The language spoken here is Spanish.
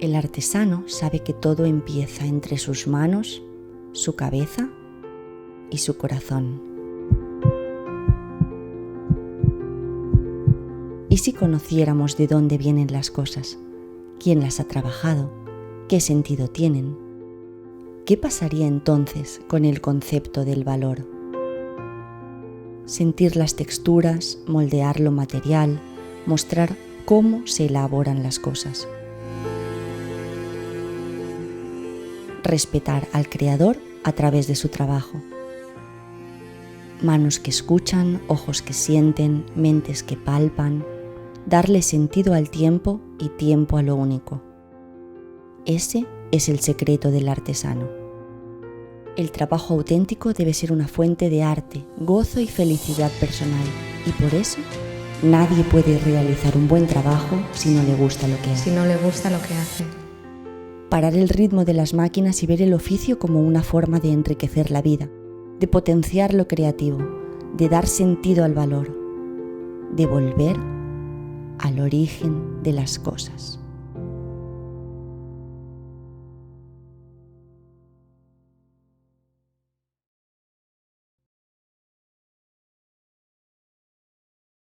El artesano sabe que todo empieza entre sus manos, su cabeza y su corazón. ¿Y si conociéramos de dónde vienen las cosas? ¿Quién las ha trabajado? ¿Qué sentido tienen? ¿Qué pasaría entonces con el concepto del valor? Sentir las texturas, moldear lo material, mostrar cómo se elaboran las cosas. Respetar al creador a través de su trabajo. Manos que escuchan, ojos que sienten, mentes que palpan. Darle sentido al tiempo y tiempo a lo único. Ese es el secreto del artesano. El trabajo auténtico debe ser una fuente de arte, gozo y felicidad personal, y por eso nadie puede realizar un buen trabajo si no le gusta lo que hace. Parar el ritmo de las máquinas y ver el oficio como una forma de enriquecer la vida, de potenciar lo creativo, de dar sentido al valor, de volver al origen de las cosas.